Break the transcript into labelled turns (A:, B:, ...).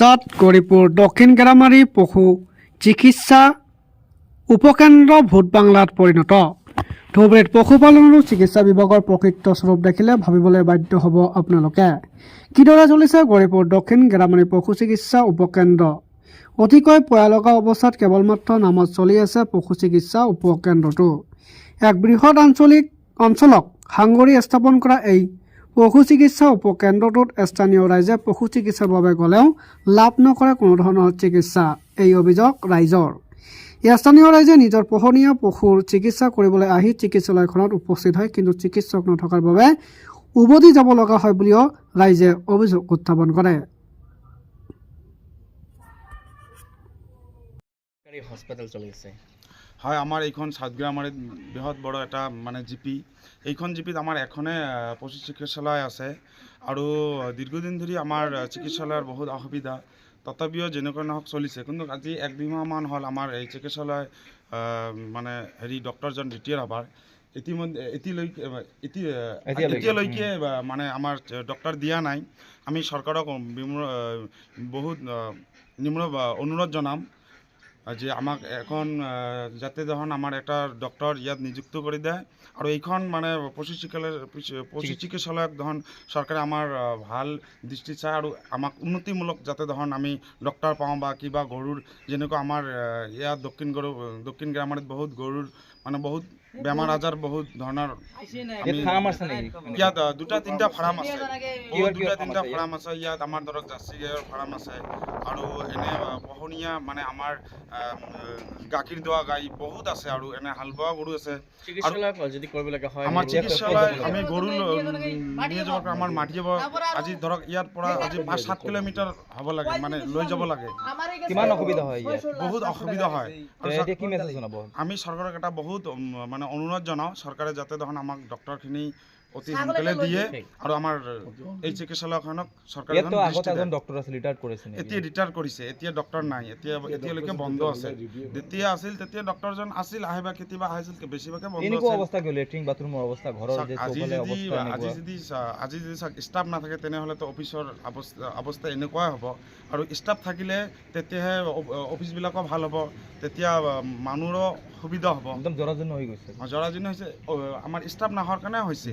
A: অৱস্থাত গৌৰীপুৰ দক্ষিণ গেৰামাৰী পশু চিকিৎসা উপকেন্দ্ৰ ভূত বাংলাত পৰিণত। ধুবুৰীত পশুপালন আৰু চিকিৎসা বিভাগৰ প্ৰকৃত স্বৰূপ দেখিলে ভাবিবলৈ বাধ্য হ'ব আপোনালোকে। কিদৰে চলিছে গৌৰীপুৰ দক্ষিণ গেৰামাৰী পশু চিকিৎসা উপকেন্দ্ৰ। অতিকৈ পয়ালগা অৱস্থাত কেৱলমাত্ৰ নামত চলি আছে পশু চিকিৎসা উপকেন্দ্ৰটো। এক বৃহৎ অঞ্চলক সাঙুৰি স্থাপন কৰা এই পশু চিকিৎসা উপকেন্দ্ৰটোত স্থানীয় ৰাইজে পশু চিকিৎসাৰ বাবে গ'লেও লাভ নকৰে কোনো ধৰণৰ চিকিৎসা। এই অভিযোগ ৰাইজৰ। স্থানীয় ৰাইজে নিজৰ পোহনীয়া পশুৰ চিকিৎসা কৰিবলৈ আহি চিকিৎসালয়খনত উপস্থিত হয়, কিন্তু চিকিৎসক নথকাৰ বাবে উভতি যাব লগা হয় বুলিও ৰাইজে অভিযোগ উত্থাপন কৰে।
B: হসপিটাল চলি আছে
C: হয়, আমাৰ এইখন সাতগ্ৰামাৰীত বৃহৎ বড় এটা মানে জিপি। এইখন জিপিত আমাৰ এখনে পশু চিকিৎসালয় আছে আৰু দীৰ্ঘদিন ধৰি আমাৰ চিকিৎসালয়ৰ বহুত অসুবিধা। তথাপিও যেনেকৈ নহওক চলিছে, কিন্তু আজি 1-2 মাহমান হ'ল আমাৰ এই চিকিৎসালয় মানে ডক্টৰজন ৰিটায়াৰ হোৱাৰ। এতিয়ালৈকে মানে আমাৰ ডক্টৰ দিয়া নাই। আমি চৰকাৰক বহুত নিম্ন অনুৰোধ জনাম যে আমাক এখন যাতে দেখোন আমাৰ এটা ডক্টৰ ইয়াত নিযুক্ত কৰি দিয়ে আৰু এইখন মানে পশু চিকিৎসালয়ক দেখোন চৰকাৰে আমাৰ ভাল দৃষ্টি চায় আৰু আমাক উন্নতিমূলক যাতে দেখোন আমি ডক্টৰ পাওঁ বা কিবা গৰুৰ যেনেকুৱা আমাৰ ইয়াত দক্ষিণ গেৰামাৰীত বহুত গৰুৰ মানে বহুত বেমাৰ আজাৰ বহুত ধৰণৰ ইয়াত 2-3টা ফাৰ্ম আছে। 2-3টা ফাৰ্ম আছে ইয়াত। আমাৰ ধৰক জাৰ্চি গাইৰ ফাৰ্ম আছে আৰু এনে পোহনীয়া মানে আমাৰ গাখীৰ দোৱা গাই বহুত আছে আৰু এনে হাল বোৱা গৰু আছে। আমাৰ চিকিৎসালয় আমি গৰু নিয়ে যাব আমাৰ মাতি যাব। আজি ধৰক ইয়াৰ পৰা আজি 5-7 কিলোমিটাৰ হ'ব লাগে, মানে লৈ যাব লাগে।
B: কিমান অসুবিধা হয়?
C: বহুত অসুবিধা হয়। আমি চৰকাৰক এটা বহুত মানে অনুৰোধ জনাওঁ, চৰকাৰে যাতে দেখোন আমাক ডক্টৰখিনি অতি সোনকালে দিয়ে আৰু আমাৰ এই চিকিৎসালয়খনক চৰকাৰে এতিয়া ৰিটায়াৰ কৰিছে। এতিয়া ডক্টৰ নাই, এতিয়ালৈকে বন্ধ আছে। যেতিয়া আছিল তেতিয়া ডক্টৰজন আছিল, আহিবা কেতিয়াবা আহিছিল, বেছিভাগে বন্ধ আছে। আজি যদি ষ্টাফ নাথাকে তেনেহ'লেতো অফিচৰ অৱস্থা এনেকুৱাই হ'ব আৰু ষ্টাফ থাকিলে তেতিয়াহে অফিচবিলাকো ভাল হ'ব, তেতিয়া মানুহৰো সুবিধা হ'ব।
B: একদম জৰাজীৰ্ণ হৈ গৈছে।
C: জৰাজীৰ্ণ হৈছে আমাৰ ষ্টাফ নাহাৰ কাৰণে হৈছে।